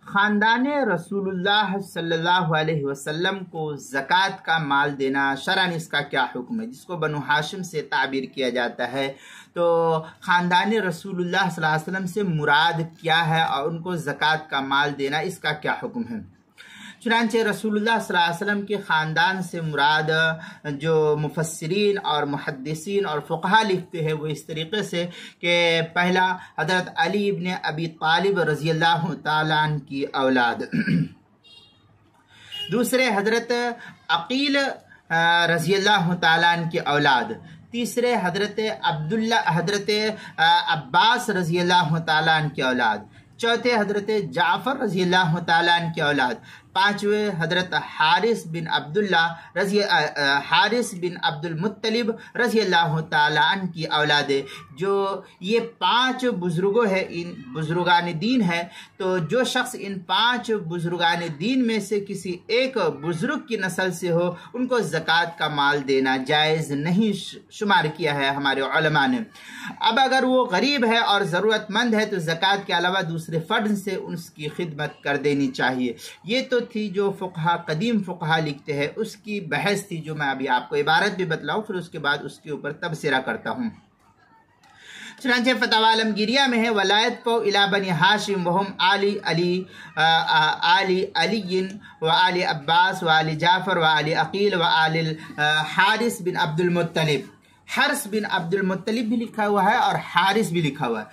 ख़ानदान रसूलुल्लाह सल्लल्लाहु अलैहि वसल्लम को ज़कात का माल देना शरअन इसका क्या हुक्म है, जिसको बनु हाशिम से ताबीर किया जाता है। तो ख़ानदान रसूलुल्लाह सल्लल्लाहु अलैहि वसल्लम से मुराद क्या है और उनको ज़कात का माल देना इसका क्या हुक्म है। चुनांचे रसूलुल्लाह सल्लल्लाहु अलैहि वसल्लम के ख़ानदान से मुराद जो मुफस्सिरीन और मुहद्दिसीन और फ़ुक़हा लिखते हैं वो इस तरीक़े से कि पहला हज़रत अली इब्न अबी तालिब रज़ियल्लाहु ताला अन्हु की औलाद, दूसरे हज़रत अक़ील रज़ियल्लाहु ताला अन्हु की औलाद, तीसरे हज़रत अब्बास रज़ियल्लाहु ताला अन्हु की औलाद, चौथे हज़रत जाफ़र रज़ियल्लाहु ताला अन्हु की औलाद, पाँचवें हज़रत हारिस बिन अब्दुल मुत्तलिब रज़ियल्लाहु ताला अन्हु की औलाद। जो ये पांच बुजुर्गों है, इन बुजुर्गान दीन है। तो जो शख्स इन पांच बुजुर्गान दीन में से किसी एक बुजुर्ग की नस्ल से हो उनको ज़कात का माल देना जायज़ नहीं शुमार किया है हमारे उलमा ने। अब अगर वो गरीब है और ज़रूरतमंद है तो ज़कात के अलावा दूसरे फ़र्द से उसकी खिदमत कर देनी चाहिए। ये तो थी जो फ़ुक़हा कदीम फ़ुक़हा लिखते हैं उसकी बहस थी, जो मैं अभी आपको इबारत भी बतलाऊँ, फिर उसके बाद उसके ऊपर तबसरा करता हूँ। चुनांचे फतवा आलमगीरिया में है वलायत पो इला बनी हाशिम वहुम आली अलीन व आली अब्बास व आली जाफ़र व आली अक़ील व आली हारिस बिन अब्दुल मुत्तलिब। हर्स बिन अब्दुल मुत्तलिब भी लिखा हुआ है और हारिस भी लिखा हुआ है।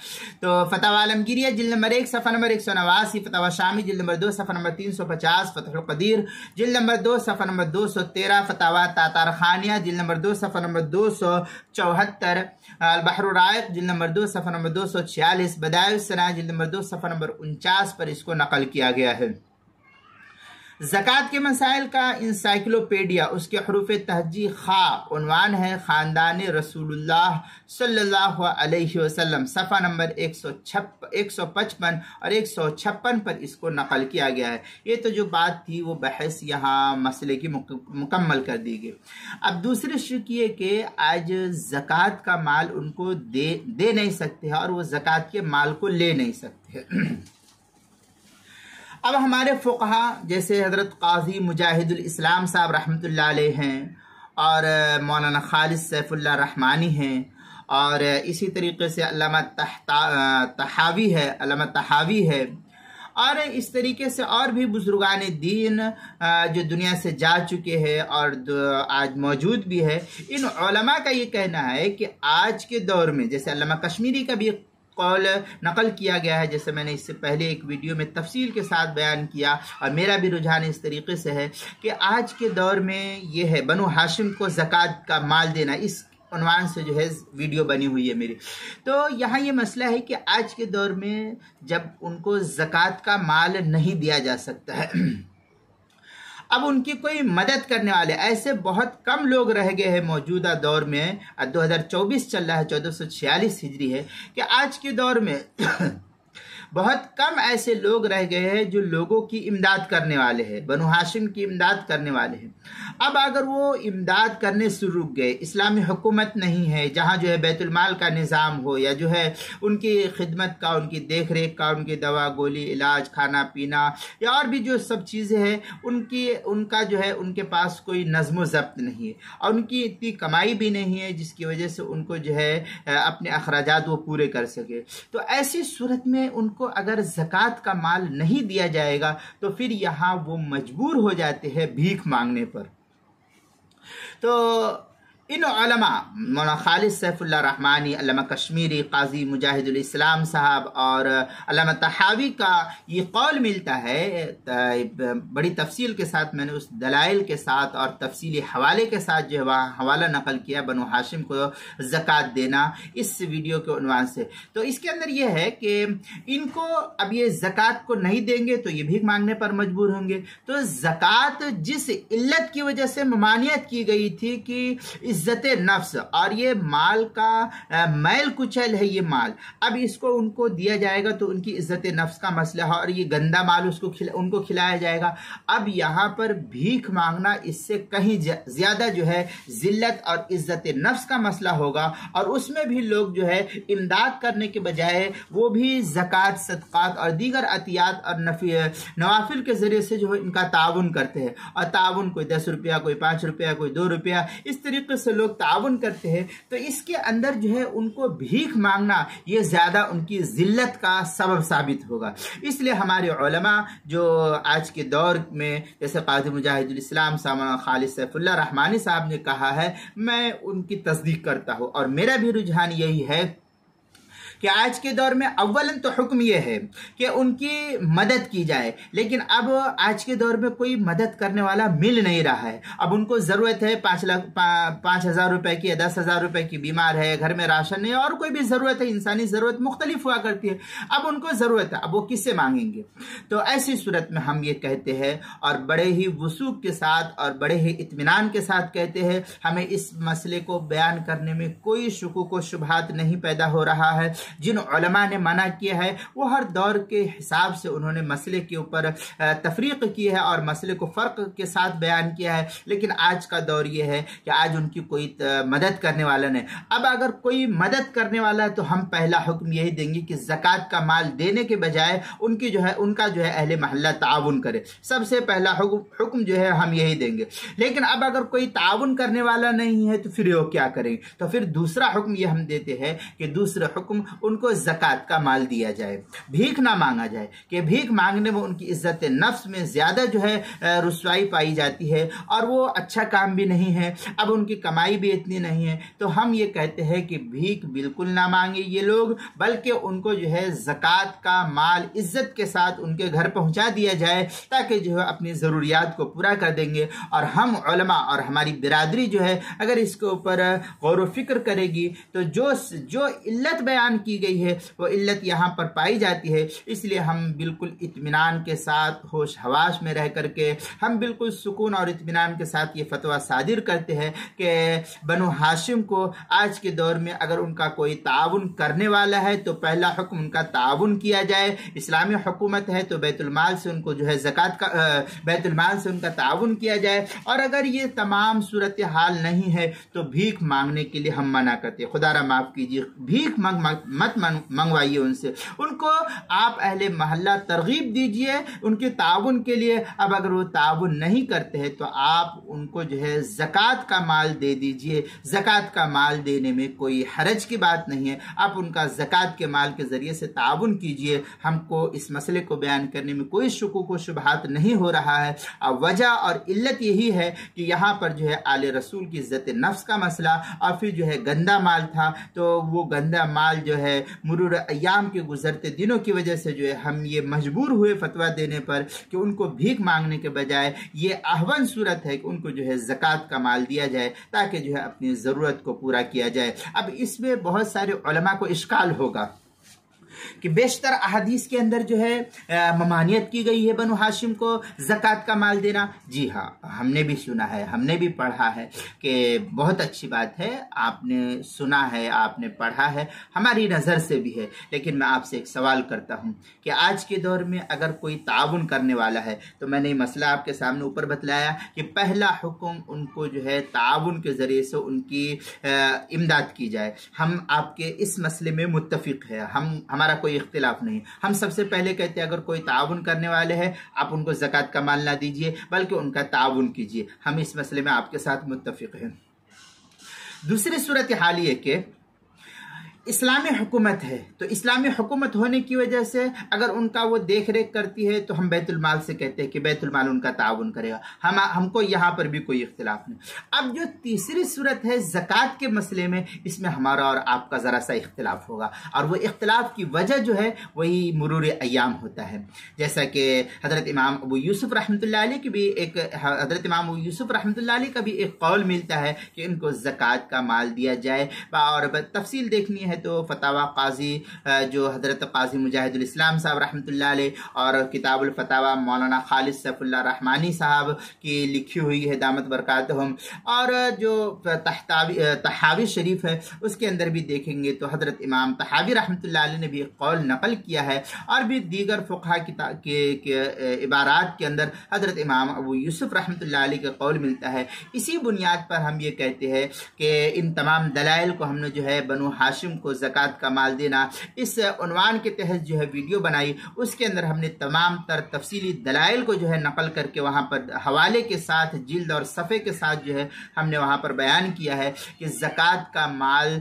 तो फतवा आलमगीरिया जिल्द नंबर 1 सफ़ा नंबर 189, फतवा शामी जिल्द नंबर 2 सफ़ा नंबर 350, फतहुल क़दीर जिल्द नंबर 2 सफ़ा नंबर 213, फतवा तातारखानिया जिल्द नंबर 2 सफ़ा नंबर 274, अल बहरुर राइक़ जिल्द नंबर 2 सफ़ा नंबर 246, बदाइउस सना जिल्द नंबर 2 सफ़ा नंबर 49 पर इसको नकल किया गया है। ज़कात के मसाइल का इंसाइक्लोपीडिया, उसके हरूफ तहजी खा उन्वान है ख़ानदान रसूलुल्लाह सल्लल्लाहु अलैहि वसल्लम, सफ़ा नंबर 155 और 156 पर इसको नकल किया गया है। ये तो जो बात थी वो बहस यहाँ मसले की मुकम्मल कर दी गई। अब दूसरी शिक ये कि आज ज़कात का माल उनको दे नहीं सकते हैं और वो ज़कात के माल को ले नहीं सकते। अब हमारे फ़ुक़हा जैसे हज़रत क़ाज़ी मुजाहिदुल इस्लाम साहब रहमतुल्लाह अलैह हैं और मौलाना खालिद सैफुल्लाह रहमानी हैं और इसी तरीक़े से अल्लामा तहावी है और इस तरीके से और भी बुजुर्गान दीन जो दुनिया से जा चुके हैं और आज मौजूद भी है। इन उलमा का ये कहना है कि आज के दौर में, जैसे अल्लामा कश्मीरी का भी कौल नकल किया गया है, जैसे मैंने इससे पहले एक वीडियो में तफसील के साथ बयान किया और मेरा भी रुझान इस तरीके से है कि आज के दौर में ये है बनु हाशिम को ज़कात का माल देना, इस उन्वान से जो है वीडियो बनी हुई है मेरी। तो यहाँ ये मसला है कि आज के दौर में जब उनको ज़कात का माल नहीं दिया जा सकता है, अब उनकी कोई मदद करने वाले ऐसे बहुत कम लोग रह गए हैं मौजूदा दौर में। 2024 चल रहा है, 1446 हिजरी है, कि आज के दौर में बहुत कम ऐसे लोग रह गए हैं जो लोगों की इमदाद करने वाले हैं, बनु हाशिम की इमदाद करने वाले हैं। अब अगर वो इमदाद करने से रुक गए, इस्लामी हुकूमत नहीं है जहाँ जो है बैतुल माल का निज़ाम हो या जो है उनकी खिदमत का, उनकी देख रेख का, उनकी दवा गोली इलाज खाना पीना या और भी जो सब चीज़ें हैं उनका जो है उनके पास कोई नज़्म ज़ब्त नहीं है और उनकी इतनी कमाई भी नहीं है जिसकी वजह से उनको जो है अपने अखराजात वो पूरे कर सके। तो ऐसी सूरत में उनको अगर ज़कात का माल नहीं दिया जाएगा तो फिर यहाँ वो मजबूर हो जाते हैं भीख मांगने पर। तो इन उलमा मौलाना खालिद सैफुल्लाह रहमानी, अल्लामा कश्मीरी, क़ाज़ी मुजाहिदुल इस्लाम साहब और अल्लामा तहावी का ये कौल मिलता है। बड़ी तफसील के साथ मैंने उस दलाइल के साथ और तफसीली हवाले के साथ जो है वहाँ हवाला नकल किया बनु हाशिम को ज़कात देना इस वीडियो के उन्वान से। तो इसके अंदर ये है कि इनको अब ये ज़कात को नहीं देंगे तो ये भीख मांगने पर मजबूर होंगे। तो ज़कात जिस इल्लत की वजह से ममानियत की गई थी कि इस इज्जत नफ्स और ये माल का मैल कुचल है, ये माल अब इसको उनको दिया जाएगा तो उनकी इज्जत नफ्स का मसला है और ये गंदा माल उनको खिलाया जाएगा। अब यहाँ पर भीख मांगना इससे कहीं ज्यादा जो है जिल्लत और इज्जत नफ्स का मसला होगा, और उसमें भी लोग जो है इमदाद करने के बजाय वो भी ज़कात, सदक़ात और दीगर अतियात और नवाफिल के जरिए से जो है इनका ताउन करते हैं। और ताउन कोई 10 रुपया, कोई 5 रुपया, कोई 2 रुपया, इस तरीके से लोग ताउन करते हैं। तो इसके अंदर जो है उनको भीख मांगना ये ज़्यादा उनकी जिल्लत का सबब साबित होगा। इसलिए हमारे उलमा जो आज के दौर में, जैसे काज़ी मुजाहिदुल इस्लाम मौलाना खालिद सैफुल्लाह रहमानी साहब ने कहा है, मैं उनकी तस्दीक करता हूँ और मेरा भी रुझान यही है कि आज के दौर में अव्वलन तो हुक्म यह है कि उनकी मदद की जाए, लेकिन अब आज के दौर में कोई मदद करने वाला मिल नहीं रहा है। अब उनको ज़रूरत है 5,000 रुपए की या 10,000 रुपए की, बीमार है, घर में राशन नहीं, और कोई भी ज़रूरत है, इंसानी ज़रूरत मुख्तलिफ हुआ करती है। अब उनको ज़रूरत है, अब वो किससे मांगेंगे? तो ऐसी सूरत में हम ये कहते हैं और बड़े ही वसूख के साथ और बड़े ही इत्मीनान के साथ कहते हैं, हमें इस मसले को बयान करने में कोई शुकूक व शुबहात नहीं पैदा हो रहा है। जिन उलमा ने मना किया है वो हर दौर के हिसाब से उन्होंने मसले के ऊपर तफरीक की है और मसले को फ़र्क के साथ बयान किया है, लेकिन आज का दौर ये है कि आज उनकी कोई मदद करने वाला नहीं। अब अगर कोई मदद करने वाला है तो हम पहला हुक्म यही देंगे कि ज़कात का माल देने के बजाय उनका जो है अहले महल्ला ताउन करे। सबसे पहला हुक्म जो है हम यही देंगे। लेकिन अब अगर कोई ताउन करने वाला नहीं है तो फिर वो क्या करेंगे? तो फिर दूसरा हुक्म ये हम देते हैं कि दूसरा हुक्म उनको ज़कात का माल दिया जाए, भीख ना मांगा जाए, कि भीख मांगने में उनकी इज्जत नफ्स में ज़्यादा जो है रुसवाई पाई जाती है और वो अच्छा काम भी नहीं है। अब उनकी कमाई भी इतनी नहीं है, तो हम ये कहते हैं कि भीख बिल्कुल ना मांगे ये लोग, बल्कि उनको जो है ज़कात का माल इज्जत के साथ उनके घर पहुंचा दिया जाए, ताकि जो है अपनी ज़रूरियात को पूरा कर देंगे। और हम उलमा और हमारी बिरादरी जो है अगर इसके ऊपर गौर व फिक्र करेगी तो जो इल्लत बयान की गई है वो इल्लत यहाँ पर पाई जाती है। इसलिए हम बिल्कुल इत्मीनान के साथ, होश हवास में रह करके हम बिल्कुल सुकून और इत्मीनान के साथ ये फतवा सादिर करते हैं कि बनु हाशिम को आज के दौर में अगर उनका कोई ताउन करने वाला है तो पहला हुक्म उनका ताउन किया जाए। इस्लामी हुकूमत है तो बैतुलमाल से उनको जो है ज़कात का बैतुलमाल से उनका ताउन किया जाए। और अगर ये तमाम सूरत हाल नहीं है तो भीख मांगने के लिए हम मना करते हैं। खुदारा माफ़ कीजिए, भीख मत मंगवाइए उनसे, उनको आप अहले महल्ला तरगीब दीजिए उनके ताउन के लिए। अब अगर वो ताउन नहीं करते हैं तो आप उनको जो है ज़कात का माल दे दीजिए। ज़कात का माल देने में कोई हरज की बात नहीं है, आप उनका ज़कात के माल के ज़रिए से ताउन कीजिए। हमको इस मसले को बयान करने में कोई शुकूक व शुबहात नहीं हो रहा है। अब वजह और इल्लत यही है कि यहाँ पर जो है आले रसूल की इज्जत नफ्स का मसला और फिर जो है गंदा माल था, तो वो गंदा माल जो है मुरूर अय्याम के गुजरते दिनों की वजह से जो है हम ये मजबूर हुए फतवा देने पर कि उनको भीख मांगने के बजाय ये अहवन सूरत है कि उनको जो है ज़कात का माल दिया जाए ताकि जो है अपनी ज़रूरत को पूरा किया जाए। अब इसमें बहुत सारे उलमा को इश्काल होगा कि बेशतर अहादीस के अंदर जो है ममानियत की गई है बनु हाशिम को ज़कात का माल देना। जी हाँ, हमने भी सुना है, हमने भी पढ़ा है कि बहुत अच्छी बात है, आपने सुना है, आपने पढ़ा है, हमारी नज़र से भी है। लेकिन मैं आपसे एक सवाल करता हूँ कि आज के दौर में अगर कोई ताउन करने वाला है तो मैंने ये मसला आपके सामने ऊपर बतलाया कि पहला हुक्म उनको जो है ताउन के ज़रिए से उनकी इमदाद की जाए। हम आपके इस मसले में मुत्तफिक है, हमारा कोई इख्तिलाफ नहीं। हम सबसे पहले कहते हैं अगर कोई ताउन करने वाले हैं आप उनको ज़कात का माल ना दीजिए बल्कि उनका ताउन कीजिए। हम इस मसले में आपके साथ मुत्तफिक हैं। दूसरी सूरत हाल ये कि इस्लामी हुकूमत है, तो इस्लामी हुकूमत होने की वजह से अगर उनका वो देख रेख करती है तो हम बैतुलमाल से कहते हैं कि बैतुलमाल उनका ताउन करेगा। हमको यहाँ पर भी कोई इख्तिलाफ नहीं। अब जो तीसरी सूरत है ज़कात के मसले में, इसमें हमारा और आपका ज़रा सा इख्तिलाफ होगा और वो इख्तिलाफ की वजह जो है वही मुरूर अय्याम होता है। जैसा कि हज़रत इमाम अबू यूसुफ रहमतुल्लाह अलैह की भी एक कौल मिलता है कि इनको ज़कात का माल दिया जाए और तफसील देखनी है हैं तो फतावा काजी जो हज़रत काजी मुजाहिदुल इस्लाम साहब रहमतुल्लाह अलैह और किताबुल फतावा मौलाना खालिद सैफुल्लाह रहमानी साहब की लिखी हुई है दामत बरकातहुम, और जो तहावी शरीफ है उसके अंदर भी देखेंगे तो हज़रत इमाम तहावी रहमतुल्लाह अलैह ने भी एक कौल नकल किया है, और भी दीगर फ़ुक़हा के इबारात के अंदर हज़रत इमाम अबू यूसुफ रहमतुल्लाह अलैह का कौल मिलता है। इसी बुनियाद पर हम ये कहते हैं कि इन तमाम दलाइल को हमने जो है बनु हाशिम को ज़कात का माल देना इस उन्वान के तहत जो है वीडियो बनाई, उसके अंदर हमने तमाम तर तफसीली दलाइल को जो है नकल करके वहाँ पर हवाले के साथ जिल्द और सफ़े के साथ जो है हमने वहाँ पर बयान किया है कि ज़कात का माल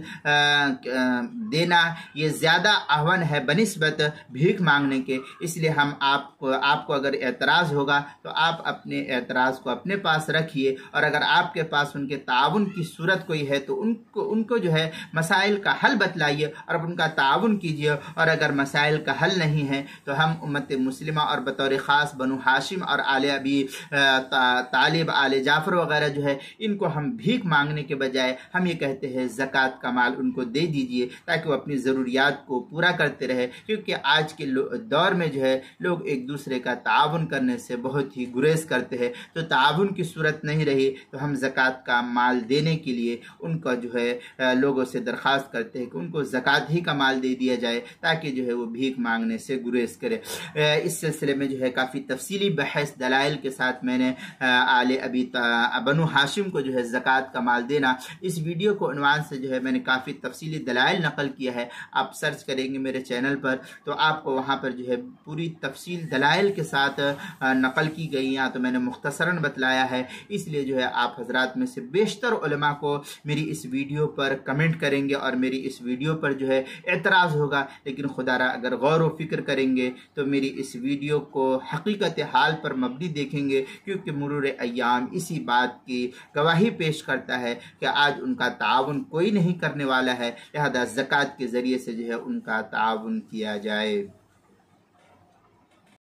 देना ये ज़्यादा अहवन है बनिस्बत भीख मांगने के। इसलिए हम आपको अगर एतराज़ होगा तो आप अपने एतराज़ को अपने पास रखिए, और अगर आपके पास उनके ताउन की सूरत कोई है तो उनको जो है मसाइल का हल बतलाइए और उनका ताउन कीजिए, और अगर मसाइल का हल नहीं है तो हम उम्मत मुस्लिमा और बतौर ख़ास बनु हाशिम और आले अबी तालिब आले जाफ़र वगैरह जो है इनको हम भीख मांगने के बजाय हम ये कहते हैं ज़कात का माल उनको दे दीजिए ताकि वो अपनी ज़रूरियात को पूरा करते रहे, क्योंकि आज के दौर में जो है लोग एक दूसरे का ताउन करने से बहुत ही गुरेज करते हैं। तो ताउन की सूरत नहीं रही तो हम ज़कात का माल देने के लिए उनका जो है लोगों से दरख्वास्त करते हैं कि उनको ज़कात ही का माल दे दिया जाए ताकि जो है वो भीख मांगने से गुरेज करे। इस सिलसिले में जो है काफ़ी तफसीली बहस दलाइल के साथ मैंने आले अबी बनु हाशिम को जो है ज़कात का माल देना इस वीडियो को उन्वान से जो है मैंने काफ़ी तफसीली दलाइल नकल किया है। आप सर्च करेंगे मेरे चैनल पर तो आपको वहाँ पर जो है पूरी तफसील दलाइल के साथ नकल की गई, या तो मैंने मुख्तसरन बतलाया है। इसलिए जो है आप हजरात में से बेशतर उलमा को मेरी इस वीडियो पर कमेंट करेंगे और मेरी इस वीडियो पर जो है एतराज़ होगा, लेकिन खुदारा अगर गौर व फिक्र करेंगे तो मेरी इस वीडियो को हकीकत हाल पर मबनी देखेंगे, क्योंकि मुरूर अय्याम इसी बात की गवाही पेश करता है कि आज उनका ताउन कोई नहीं करने वाला है, लिहाजा ज़कात के ज़रिए से जो है उनका ताउन किया जाए।